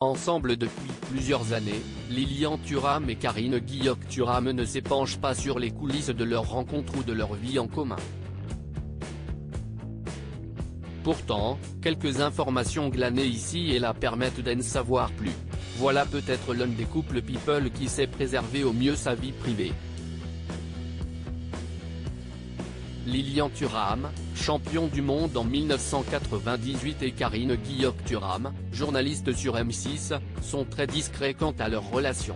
Ensemble depuis plusieurs années, Lilian Thuram et Carine Guilloc-Thuram ne s'épanchent pas sur les coulisses de leur rencontre ou de leur vie en commun. Pourtant, quelques informations glanées ici et là permettent d'en savoir plus. Voilà peut-être l'un des couples people qui sait préserver au mieux sa vie privée. Lilian Thuram, champion du monde en 1998 et Carine Guilloc-Thuram, journaliste sur M6, sont très discrets quant à leur relation.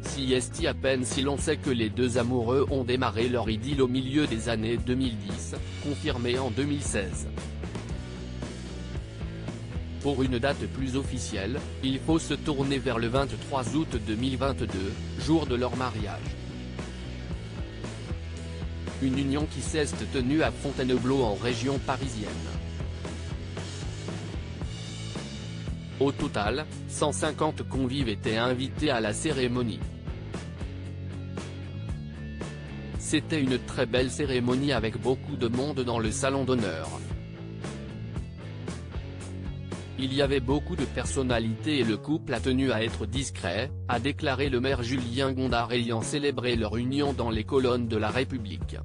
Si est à peine si l'on sait que les deux amoureux ont démarré leur idylle au milieu des années 2010, confirmé en 2016. Pour une date plus officielle, il faut se tourner vers le 23 août 2022, jour de leur mariage. Une union qui s'est tenue à Fontainebleau en région parisienne. Au total, 150 convives étaient invités à la cérémonie. C'était une très belle cérémonie avec beaucoup de monde dans le salon d'honneur. Il y avait beaucoup de personnalités et le couple a tenu à être discret, a déclaré le maire Julien Gondard ayant célébré leur union dans les colonnes de la République.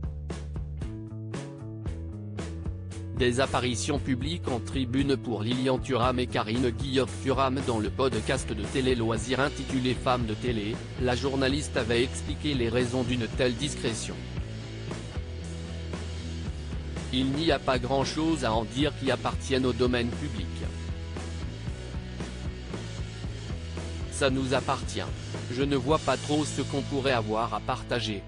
Des apparitions publiques en tribune pour Lilian Thuram et Carine Guilloc-Thuram dans le podcast de Télé Loisirs intitulé Femmes de télé, la journaliste avait expliqué les raisons d'une telle discrétion. Il n'y a pas grand-chose à en dire qui appartienne au domaine public. Ça nous appartient. Je ne vois pas trop ce qu'on pourrait avoir à partager.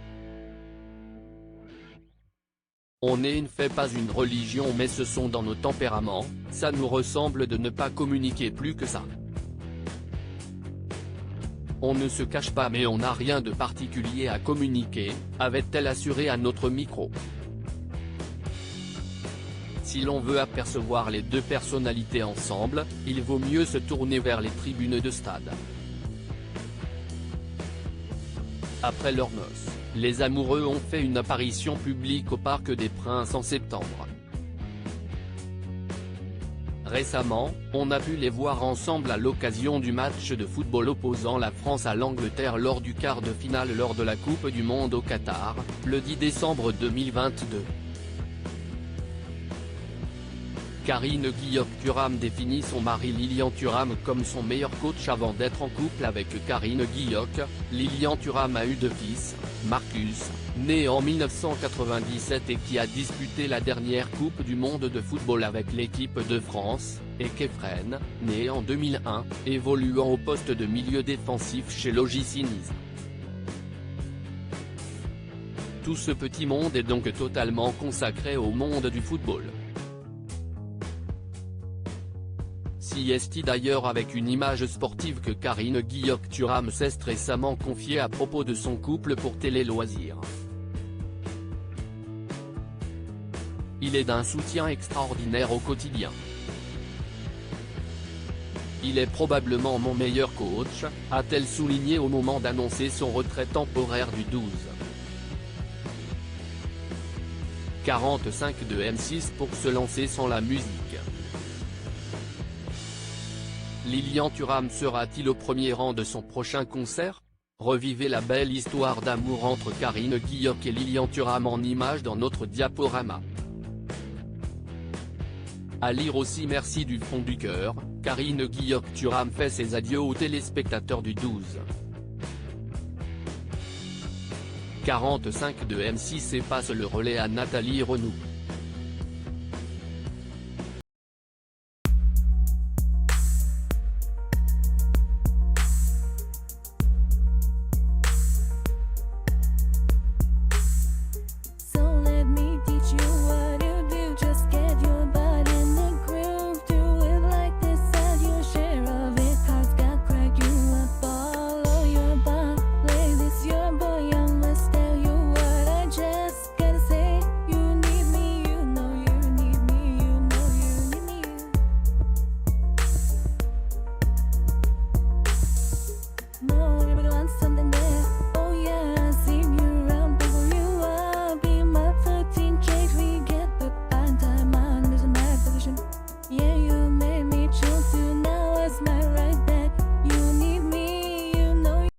On ne fait pas une religion mais ce sont dans nos tempéraments, ça nous ressemble de ne pas communiquer plus que ça. On ne se cache pas mais on n'a rien de particulier à communiquer, avait-elle assuré à notre micro. Si l'on veut apercevoir les deux personnalités ensemble, il vaut mieux se tourner vers les tribunes de stade. Après leurs noces, les amoureux ont fait une apparition publique au Parc des Princes en septembre. Récemment, on a pu les voir ensemble à l'occasion du match de football opposant la France à l'Angleterre lors du quart de finale lors de la Coupe du Monde au Qatar, le 10 décembre 2022. Carine Guilloc-Thuram définit son mari Lilian Thuram comme son meilleur coach avant d'être en couple avec Carine Guilloc. Lilian Thuram a eu deux fils, Marcus, né en 1997 et qui a disputé la dernière Coupe du Monde de football avec l'équipe de France, et Kefren, né en 2001, évoluant au poste de milieu défensif chez l'OGC Nice. Tout ce petit monde est donc totalement consacré au monde du football. Si est d'ailleurs avec une image sportive que Carine Guilloc-Thuram s'est récemment confiée à propos de son couple pour Télé Loisirs. Il est d'un soutien extraordinaire au quotidien. Il est probablement mon meilleur coach, a-t-elle souligné au moment d'annoncer son retrait temporaire du 12. 45 de M6 pour se lancer sans la musique. Lilian Thuram sera-t-il au premier rang de son prochain concert? Revivez la belle histoire d'amour entre Carine Guilloc et Lilian Thuram en images dans notre diaporama. À lire aussi. Merci du fond du cœur, Carine Guilloc-Thuram fait ses adieux aux téléspectateurs du 12. 45 de M6 et passe le relais à Nathalie Renou.